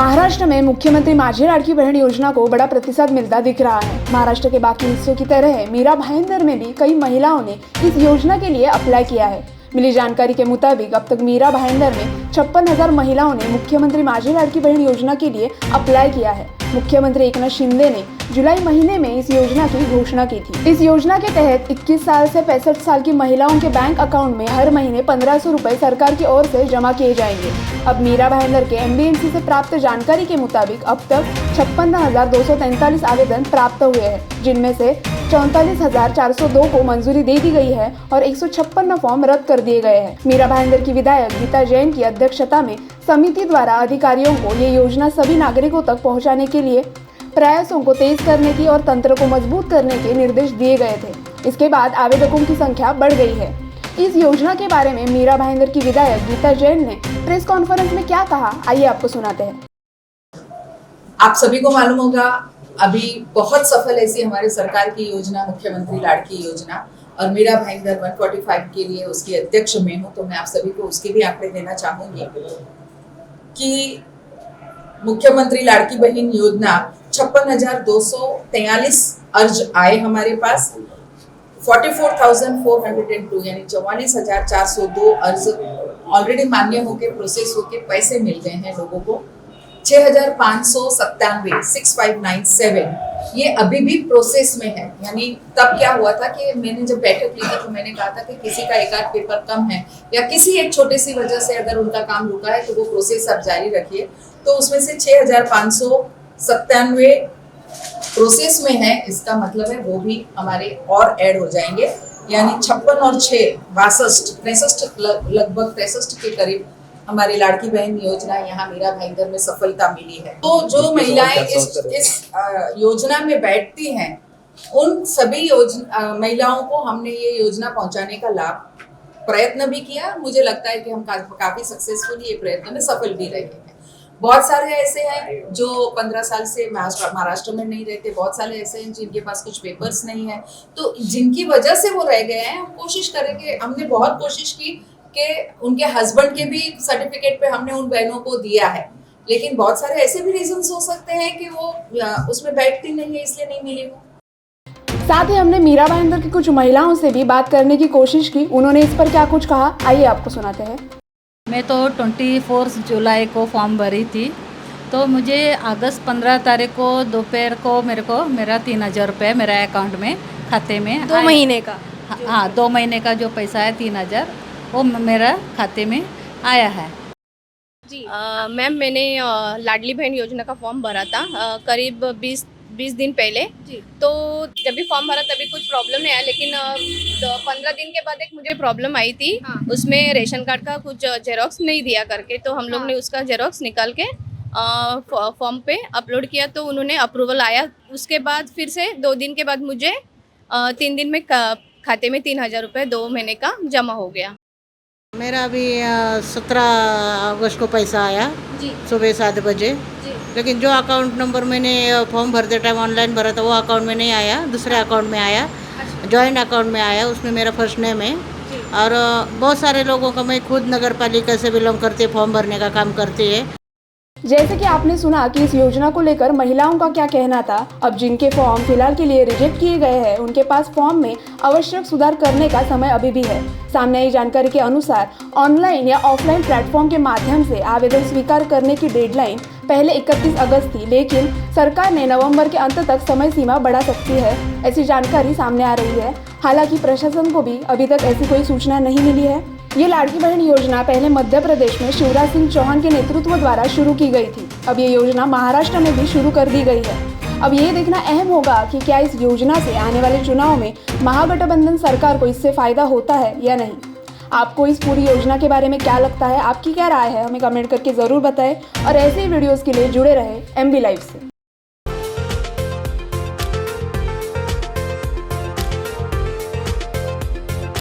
महाराष्ट्र में मुख्यमंत्री माझी लाडकी बहन योजना को बड़ा प्रतिसाद मिलता दिख रहा है। महाराष्ट्र के बाकी हिस्सों की तरह मीरा भाईंदर में भी कई महिलाओं ने इस योजना के लिए अप्लाई किया है। मिली जानकारी के मुताबिक अब तक मीरा भाईंदर में 56,000 महिलाओं ने मुख्यमंत्री माझी लाडकी बहन योजना के लिए अप्लाई किया है। मुख्यमंत्री एकनाथ शिंदे ने जुलाई महीने में इस योजना की घोषणा की थी। इस योजना के तहत 21 साल से 65 साल की महिलाओं के बैंक अकाउंट में हर महीने 1500 रुपए सरकार की ओर से जमा किए जाएंगे। अब मीरा भाईंदर के एमबीएमसी से प्राप्त जानकारी के मुताबिक अब तक 56,243 आवेदन प्राप्त हुए हैं, जिनमें से 44,402 को मंजूरी दे दी गई है और 156 फॉर्म रद्द कर दिए गए हैं। मीरा भाईंदर की विधायक गीता जैन की अध्यक्षता में समिति द्वारा अधिकारियों को ये योजना सभी नागरिकों तक पहुंचाने के लिए प्रयासों को तेज करने की और तंत्र को मजबूत करने के निर्देश दिए गए थे। इसके बाद आवेदकों की संख्या बढ़ गई है। इस योजना के बारे में मीरा भाईंदर की विधायक गीता जैन ने प्रेस कॉन्फ्रेंस में क्या कहा, आइए आपको सुनाते हैं। आप सभी को मालूम होगा, अभी बहुत सफल ऐसी हमारे सरकार की योजना मुख्यमंत्री लाडकी योजना, और मीरा भाईंदर 145 के लिए उसकी अध्यक्ष में हूँ, तो मैं आप सभी को उसके भी आंकड़े देना चाहूंगी कि मुख्यमंत्री लाडकी बहन योजना 56,243 अर्ज आए हमारे पास। 44,402 यानी 44,402 अर्ज ऑलरेडी मान्य होके प्रोसेस होके पैसे मिल गए हैं लोगों को। 6,597 6597 ये अभी भी प्रोसेस में है। यानी तब क्या हुआ था कि मैंने जब बैठक ली थी तो मैंने कहा था कि किसी का एक आध पेपर कम है या किसी एक छोटी सी वजह से अगर उनका काम रुका है तो वो प्रोसेस आप जारी रखिए। तो उसमें से 6,597 प्रोसेस में है, इसका मतलब है वो भी हमारे और ऐड हो जाएंगे, यानी 56 और 6 63 लगभग 63 के करीब हमारी लाडकी बहन योजना यहाँ मीरा भाईंदर में सफलता मिली है। तो जो महिलाएं इस योजना में बैठती हैं उन सभी महिलाओं को हमने ये योजना पहुंचाने का लाभ प्रयत्न भी किया। मुझे लगता है कि हम काफी सक्सेसफुली ये प्रयत्न में सफल भी रहे हैं। बहुत सारे ऐसे हैं जो 15 साल से महाराष्ट्र में नहीं रहते, बहुत सारे ऐसे हैं जिनके पास कुछ पेपर्स नहीं है, तो जिनकी वजह से वो रह गए हैं। हम कोशिश करेंगे, हमने बहुत कोशिश की कि उनके हस्बैंड के भी सर्टिफिकेट पे हमने उन बहनों को दिया है, लेकिन बहुत सारे ऐसे भी रीजंस हो सकते हैं कि वो उसमें बैठती नहीं है, इसलिए नहीं मिली वो। साथ ही हमने मीरा भाईंदर की कुछ महिलाओं से भी बात करने की कोशिश की, उन्होंने इस पर क्या कुछ कहा, आइए आपको सुनाते हैं। मैं तो 24 जुलाई को फॉर्म भरी थी, तो मुझे अगस्त 15 तारीख को दोपहर को मेरा 3,000 रुपये मेरा अकाउंट में खाते में 2 महीने का। हाँ, 2 महीने का जो पैसा है 3,000 वो मेरा खाते में आया है। जी मैम, मैंने लाडली बहन योजना का फॉर्म भरा था करीब 20 दिन पहले। तो जब भी फॉर्म भरा तभी कुछ प्रॉब्लम नहीं आया, लेकिन 15 दिन के बाद एक मुझे प्रॉब्लम आई थी। उसमें रेशन कार्ड का कुछ जेरोक्स नहीं दिया करके, तो हम लोग ने उसका जेरोक्स निकाल के फॉर्म पे अपलोड किया, तो उन्होंने अप्रूवल आया। उसके बाद फिर से 2 दिन के बाद मुझे 3 दिन में खाते में 3,000 रुपये 2 महीने का जमा हो गया। मेरा अभी 17 अगस्त को पैसा आया सुबह 7 बजे, लेकिन जो अकाउंट नंबर मैंने फॉर्म भरते टाइम ऑनलाइन भरा था वो अकाउंट में नहीं आया, दूसरे अकाउंट में आया, जॉइंट अकाउंट में आया। उसमें मेरा फर्स्ट नेम है और बहुत सारे लोगों का, मैं खुद नगर पालिका से बिलोंग करती है, फॉर्म भरने का काम करती है। जैसे कि आपने सुना कि इस योजना को लेकर महिलाओं का क्या कहना था। अब जिनके फॉर्म फिलहाल के लिए रिजेक्ट किए गए हैं उनके पास फॉर्म में आवश्यक सुधार करने का समय अभी भी है। सामने आई जानकारी के अनुसार ऑनलाइन या ऑफलाइन प्लेटफॉर्म के माध्यम से आवेदन स्वीकार करने की डेडलाइन पहले 31 अगस्त थी, लेकिन सरकार ने नवंबर के अंत तक समय सीमा बढ़ा सकती है, ऐसी जानकारी सामने आ रही है। हालांकि प्रशासन को भी अभी तक ऐसी कोई सूचना नहीं मिली है। ये लाडकी बहन योजना पहले मध्य प्रदेश में शिवराज सिंह चौहान के नेतृत्व द्वारा शुरू की गई थी। अब ये योजना महाराष्ट्र में भी शुरू कर दी गई है। अब ये देखना अहम होगा कि क्या इस योजना से आने वाले चुनाव में महागठबंधन सरकार को इससे फायदा होता है या नहीं। आपको इस पूरी योजना के बारे में क्या लगता है, आपकी क्या राय है, हमें कमेंट करके ज़रूर बताएं और ऐसे ही वीडियोज़ के लिए जुड़े रहे MB लाइव से।